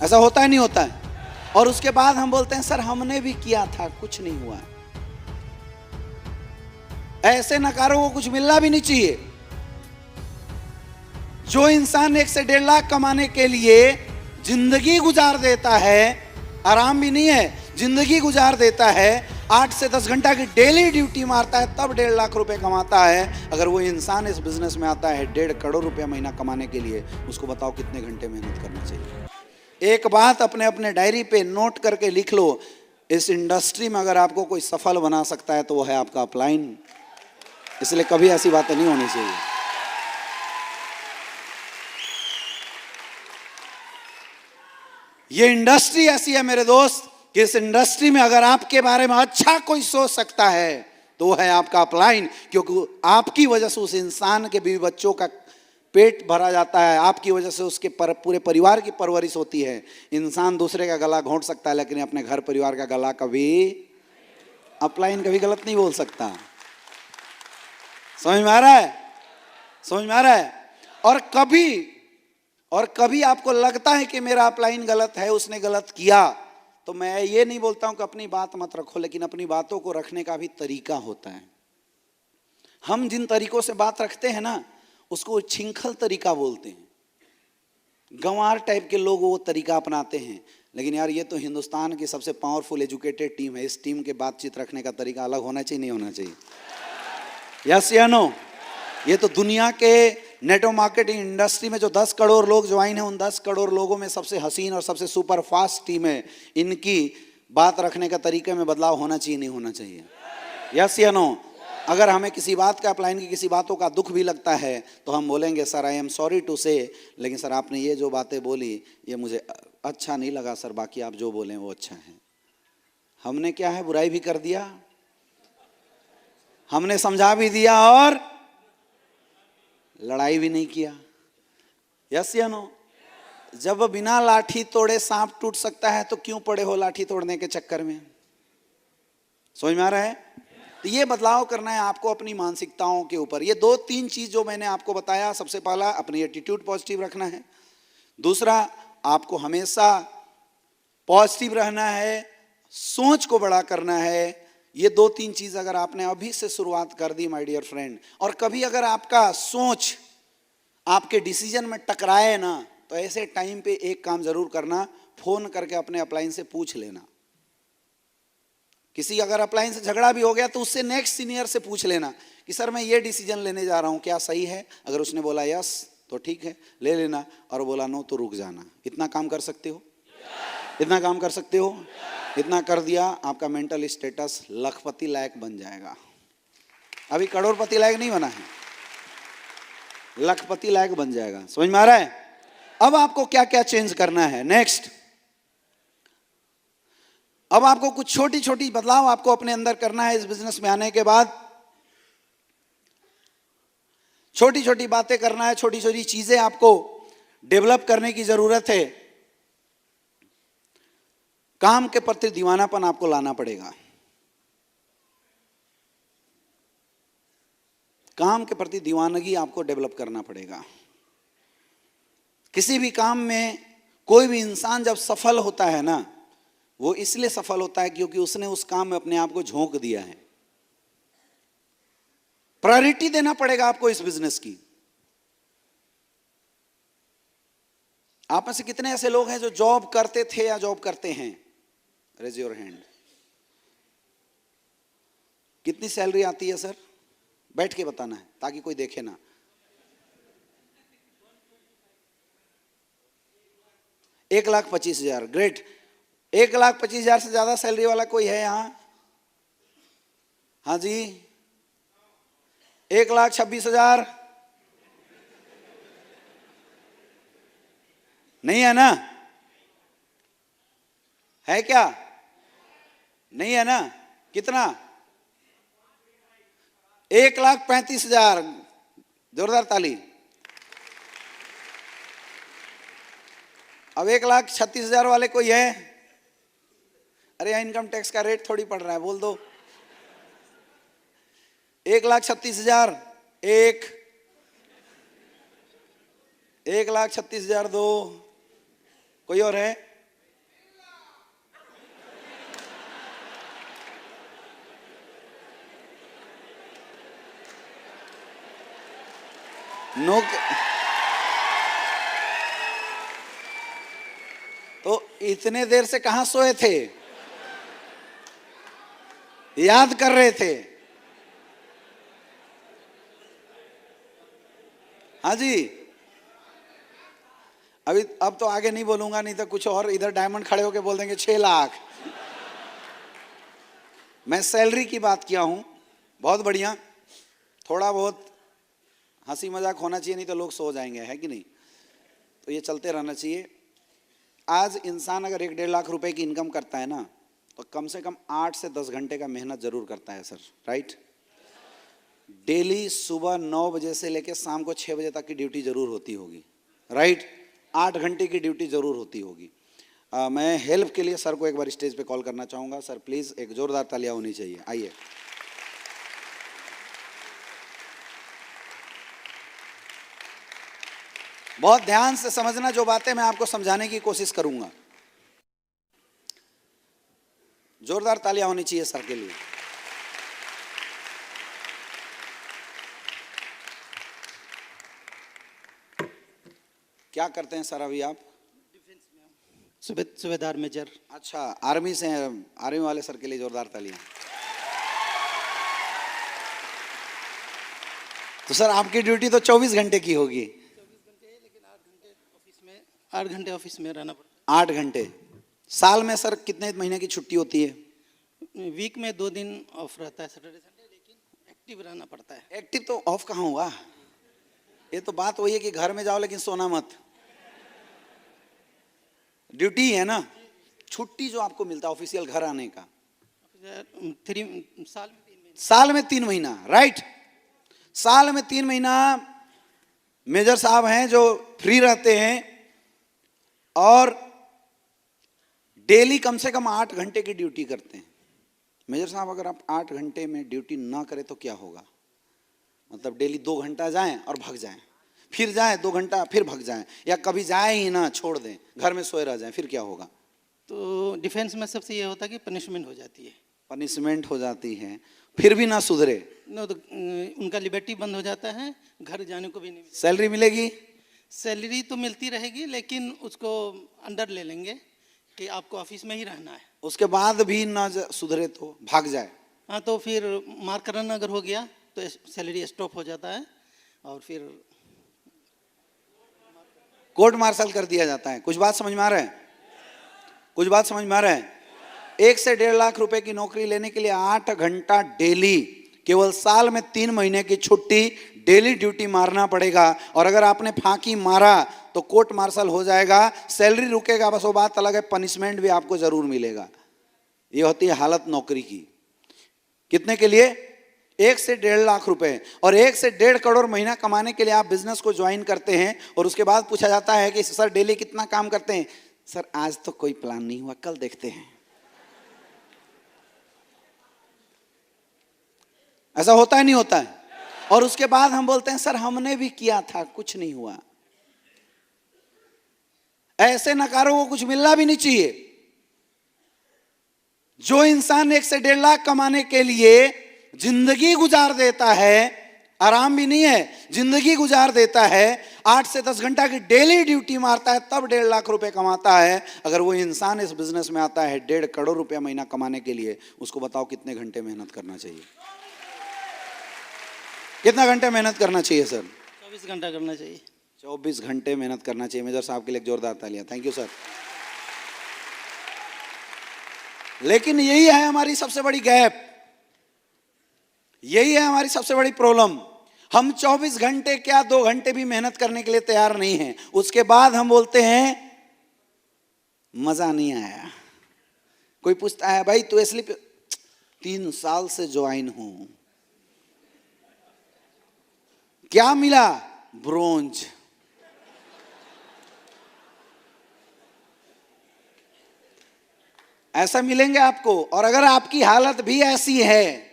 ऐसा होता है नहीं होता है? और उसके बाद हम बोलते हैं सर हमने भी किया था, कुछ नहीं हुआ। ऐसे नकारों को कुछ मिलना भी नहीं चाहिए। जो इंसान 1 से 1.5 लाख कमाने के लिए जिंदगी गुजार देता है, आराम भी नहीं है, जिंदगी गुजार देता है, 8 से 10 घंटा की डेली ड्यूटी मारता है, तब 1.5 लाख रुपए कमाता है। अगर वो इंसान इस बिजनेस में आता है 1.5 करोड़ रुपया महीना कमाने के लिए, उसको बताओ कितने घंटे मेहनत करना चाहिए। एक बात अपने अपने डायरी पे नोट करके लिख लो, इस इंडस्ट्री में अगर आपको कोई सफल बना सकता है तो वो है आपका अपलाइन। इसलिए कभी ऐसी बातें नहीं होनी चाहिए। ये इंडस्ट्री ऐसी है मेरे दोस्त कि इस इंडस्ट्री में अगर आपके बारे में अच्छा कोई सोच सकता है तो वो है आपका अपलाइन, क्योंकि आपकी वजह से उस इंसान के बीवी बच्चों का पेट भरा जाता है, आपकी वजह से उसके पूरे परिवार की परवरिश होती है। इंसान दूसरे का गला घोंट सकता है लेकिन अपने घर परिवार का गला कभी, अपलाइन कभी गलत नहीं बोल सकता। समझ में आ रहा है? समझ में आ रहा है? और कभी आपको लगता है कि मेरा अपलाइन गलत है, उसने गलत किया, तो मैं ये नहीं बोलता हूं कि अपनी बात मत रखो, लेकिन अपनी बातों को रखने का भी तरीका होता है। हम जिन तरीकों से बात रखते हैं ना, उसको छिंखल तरीका बोलते हैं। गंवार टाइप के लोग वो तरीका अपनाते हैं, लेकिन यार ये तो हिंदुस्तान की सबसे पावरफुल एजुकेटेड टीम है, इस टीम के बातचीत रखने का तरीका अलग होना चाहिए, नहीं होना चाहिए? यस या नो? ये तो दुनिया के नेटवर्क मार्केटिंग इंडस्ट्री में जो 10 करोड़ लोग ज्वाइन हैं, उन 10 करोड़ लोगों में सबसे हसीन और सबसे सुपर फास्ट टीम है। इनकी बात रखने का तरीके में बदलाव होना चाहिए, नहीं होना चाहिए? यस या नो? अगर हमें किसी बात का, अपलाइन की किसी बातों का दुख भी लगता है तो हम बोलेंगे sir I am sorry to say, लेकिन सर आपने ये जो बातें बोली ये मुझे अच्छा नहीं लगा सर, बाकी आप जो बोलें वो अच्छा है। हमने क्या है, बुराई भी कर दिया, हमने समझा भी दिया और लड़ाई भी नहीं किया। यस या नो? जब बिना लाठी तोड़े सांप टूट सकता है तो क्यों पड़े हो लाठी तोड़ने के चक्कर में? समझ में आ रहा है? तो ये बदलाव करना है आपको अपनी मानसिकताओं के ऊपर। ये 2-3 चीज जो मैंने आपको बताया, सबसे पहला अपनी एटीट्यूड पॉजिटिव रखना है, दूसरा आपको हमेशा पॉजिटिव रहना है, सोच को बड़ा करना है। ये 2-3 चीज अगर आपने अभी से शुरुआत कर दी माय डियर फ्रेंड, और कभी अगर आपका सोच आपके डिसीजन में टकराए ना, तो ऐसे टाइम पे एक काम जरूर करना, फोन करके अपने अपलाइन से पूछ लेना। किसी अगर अपलाइन से झगड़ा भी हो गया तो उससे नेक्स्ट सीनियर से पूछ लेना कि सर मैं ये डिसीजन लेने जा रहा हूं, क्या सही है? अगर उसने बोला यस तो ठीक है ले लेना, और बोला नो तो रुक जाना। इतना काम कर सकते हो? इतना काम कर सकते हो? इतना कर दिया, आपका मेंटल स्टेटस लखपति लायक बन जाएगा। अभी करोड़पति लायक नहीं बना है, लखपति लायक बन जाएगा। समझ में आ रहा है? अब आपको क्या क्या चेंज करना है नेक्स्ट? अब आपको कुछ छोटी छोटी बदलाव आपको अपने अंदर करना है इस बिजनेस में आने के बाद। छोटी छोटी बातें करना है, छोटी छोटी चीजें आपको डेवलप करने की जरूरत है। काम के प्रति दीवानापन आपको लाना पड़ेगा। काम के प्रति दीवानगी आपको डेवलप करना पड़ेगा। किसी भी काम में कोई भी इंसान जब सफल होता है ना, वो इसलिए सफल होता है क्योंकि उसने उस काम में अपने आप को झोंक दिया है। प्रायोरिटी देना पड़ेगा आपको इस बिजनेस की। आप में से कितने ऐसे लोग हैं जो जॉब करते थे या जॉब करते हैं? Raise your hand. कितनी सैलरी आती है सर? बैठ के बताना है ताकि कोई देखे ना। 1,25,000। ग्रेट। 1,25,000 से ज्यादा सैलरी वाला कोई है यहां? हाँ जी। 1,26,000 नहीं है ना? है क्या? नहीं है ना? कितना? 1,35,000। जोरदार ताली। अब 1,36,000 वाले कोई है? अरे इनकम टैक्स का रेट थोड़ी पड़ रहा है, बोल दो। 1,36,000 एक, 1,36,000 दो, कोई और है? तो इतने देर से कहां सोए थे? याद कर रहे थे? हाँ जी। अब तो आगे नहीं बोलूंगा, नहीं तो कुछ और इधर डायमंड खड़े होके बोल देंगे 6 लाख। मैं सैलरी की बात किया हूं, बहुत बढ़िया। थोड़ा बहुत हंसी मजाक होना चाहिए, नहीं तो लोग सो जाएंगे, है कि नहीं? तो ये चलते रहना चाहिए। आज इंसान अगर 1-1.5 लाख रुपए की इनकम करता है ना, तो कम से कम 8 से 10 घंटे का मेहनत जरूर करता है सर, राइट? डेली सुबह 9 बजे से लेकर शाम को 6 बजे तक की ड्यूटी जरूर होती होगी, राइट? 8 घंटे की ड्यूटी जरूर होती होगी। मैं हेल्प के लिए सर को एक बार स्टेज पे कॉल करना चाहूंगा। सर प्लीज, एक जोरदार तालियां होनी चाहिए, आइए। बहुत ध्यान से समझना जो बातें मैं आपको समझाने की कोशिश करूंगा। जोरदार तालियां होनी चाहिए सर के लिए। क्या करते हैं सर अभी आप? डिफेंस में सूबेदार मेजर। अच्छा, आर्मी से हैं। आर्मी वाले सर के लिए जोरदार तालियां। तो सर आपकी ड्यूटी तो 24 घंटे की होगी। 24 घंटे है, लेकिन 8 घंटे ऑफिस में रहना पड़ता है। 8 घंटे। साल में सर कितने महीने की छुट्टी होती है? वीक में 2 दिन ऑफ रहता है, सैटरडे संडे, लेकिन एक्टिव रहना पड़ता है। एक्टिव तो ऑफ कहाँ हुआ? ये तो बात वही है कि घर में जाओ लेकिन सोना मत। ड्यूटी है ना। छुट्टी जो आपको मिलता है ऑफिशियल घर आने का, साल में 3 महीना, राइट? साल में 3 महीना मेजर साहब हैं जो फ्री रहते हैं, और डेली कम से कम 8 घंटे की ड्यूटी करते हैं। मेजर साहब, अगर आप 8 घंटे में ड्यूटी ना करें तो क्या होगा? मतलब डेली 2 घंटा जाएं और भाग जाएं, फिर जाएं 2 घंटा फिर भाग जाएं, या कभी जाएं ही ना, छोड़ दें, घर में सोए रह जाएं, फिर क्या होगा? तो डिफेंस में सबसे ये होता है कि पनिशमेंट हो जाती है। पनिशमेंट हो जाती है, फिर भी ना सुधरे नो, तो उनका लिबर्टी बंद हो जाता है, घर जाने को भी नहीं मिलता। सैलरी मिलेगी? सैलरी तो मिलती रहेगी, लेकिन उसको अंडर ले लेंगे कि आपको ऑफिस में ही रहना है। उसके बाद भी ना सुधरे तो भाग जाए। हाँ, तो फिर मार्क रन अगर हो गया तो सैलरी स्टॉप हो जाता है, और फिर कोर्ट मार्शल कर दिया जाता है। कुछ बात समझ में आ रहा है? कुछ बात समझ में आ रहा है? 1 से 1.5 लाख रुपए की नौकरी लेने के लिए 8 घंटा डेली, केवल साल में 3 महीने की छुट्टी, डेली ड्यूटी मारना पड़ेगा। और अगर आपने फांकी मारा तो कोर्ट मार्शल हो जाएगा, सैलरी रुकेगा, बस वो बात अलग है, पनिशमेंट भी आपको जरूर मिलेगा। ये होती है हालत नौकरी की। कितने के लिए? 1 से 1.5 लाख रुपए, और 1 से 1.5 करोड़ महीना कमाने के लिए आप बिजनेस को ज्वाइन करते हैं। और उसके बाद पूछा जाता है कि सर डेली कितना काम करते हैं? सर आज तो कोई प्लान नहीं हुआ, कल देखते हैं। ऐसा होता है नहीं होता है? और उसके बाद हम बोलते हैं सर हमने भी किया था, कुछ नहीं हुआ। ऐसे नकारों को कुछ मिलना भी नहीं चाहिए। जो इंसान 1 से 1.5 लाख कमाने के लिए जिंदगी गुजार देता है, आराम भी नहीं है, जिंदगी गुजार देता है, 8 से 10 घंटा की डेली ड्यूटी मारता है, तब 1.5 लाख रुपए कमाता है। अगर वो इंसान इस बिजनेस में आता है 1.5 करोड़ रुपया महीना कमाने के लिए, उसको बताओ कितने घंटे मेहनत करना चाहिए? कितना घंटे मेहनत करना चाहिए सर? 24 घंटा करना चाहिए। 24 घंटे मेहनत करना चाहिए। मेजर साहब के लिए जोरदार तालियां। Thank you sir. लेकिन यही है हमारी सबसे बड़ी गैप, यही है हमारी सबसे बड़ी प्रॉब्लम। हम 24 घंटे क्या 2 घंटे भी मेहनत करने के लिए तैयार नहीं हैं। उसके बाद हम बोलते हैं मजा नहीं आया। कोई पूछता है भाई तू इसलिए 3 साल से ज्वाइन हूं, क्या मिला? ब्रोंज। ऐसा मिलेंगे आपको। और अगर आपकी हालत भी ऐसी है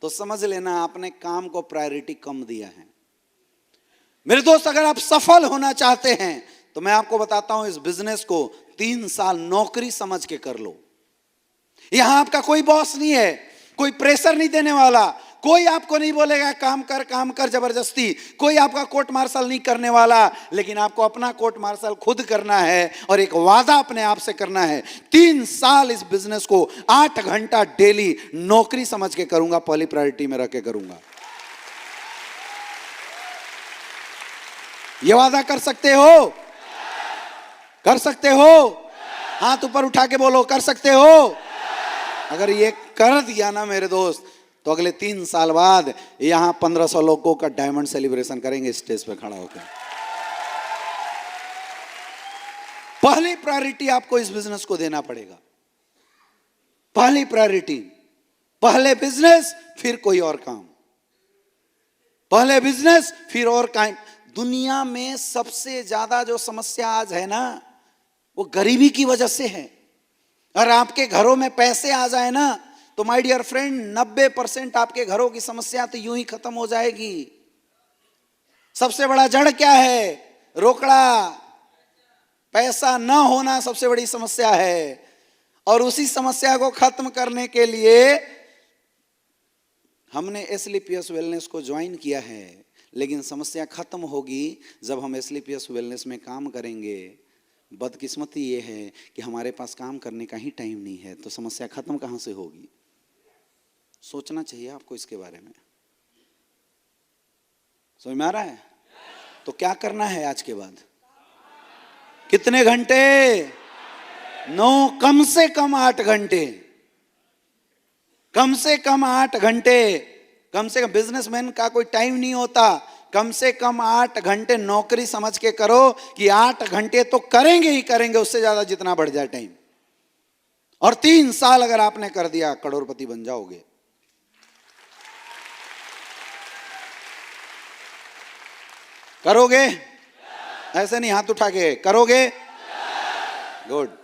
तो समझ लेना आपने काम को प्रायोरिटी कम दिया है। मेरे दोस्त, अगर आप सफल होना चाहते हैं तो मैं आपको बताता हूं, इस बिजनेस को 3 साल नौकरी समझ के कर लो। यहां आपका कोई बॉस नहीं है, कोई प्रेशर नहीं देने वाला, कोई आपको नहीं बोलेगा काम कर जबरदस्ती, कोई आपका कोर्ट मार्शल नहीं करने वाला, लेकिन आपको अपना कोर्ट मार्शल खुद करना है और एक वादा अपने आप से करना है। 3 साल इस बिजनेस को 8 घंटा डेली नौकरी समझ के करूंगा, पहली प्रायोरिटी में रख के करूंगा। ये वादा कर सकते हो? कर सकते हो? हाथ ऊपर उठा के बोलो, कर सकते हो? अगर ये कर दिया ना मेरे दोस्त, तो अगले 3 साल बाद यहां 1500 लोगों का डायमंड सेलिब्रेशन करेंगे स्टेज पे खड़ा होकर। पहली प्रायोरिटी आपको इस बिजनेस को देना पड़ेगा। पहली प्रायोरिटी, पहले बिजनेस फिर कोई और काम, पहले बिजनेस फिर और काम। दुनिया में सबसे ज्यादा जो समस्या आज है ना, वो गरीबी की वजह से है। अगर आपके घरों में पैसे आ जाए ना, तो माय डियर फ्रेंड 90% आपके घरों की समस्या तो यूं ही खत्म हो जाएगी। सबसे बड़ा जड़ क्या है? रोकड़ा, पैसा ना होना सबसे बड़ी समस्या है। और उसी समस्या को खत्म करने के लिए हमने एसलीपीएस वेलनेस को ज्वाइन किया है। लेकिन समस्या खत्म होगी जब हम एसलीपीएस वेलनेस में काम करेंगे। बदकिस्मती ये है कि हमारे पास काम करने का ही टाइम नहीं है, तो समस्या खत्म कहां से होगी? सोचना चाहिए आपको इसके बारे में। समझ में आ रहा है? तो क्या करना है आज के बाद? कितने घंटे? 9, कम से कम 8 घंटे, कम से कम 8 घंटे। कम से कम, बिजनेसमैन का कोई टाइम नहीं होता। कम से कम 8 घंटे नौकरी समझ के करो कि 8 घंटे तो करेंगे ही करेंगे, उससे ज्यादा जितना बढ़ जाए टाइम। और 3 साल अगर आपने कर दिया, करोड़पति बन जाओगे। करोगे? ऐसे नहीं, हाथ उठा के करोगे? गुड।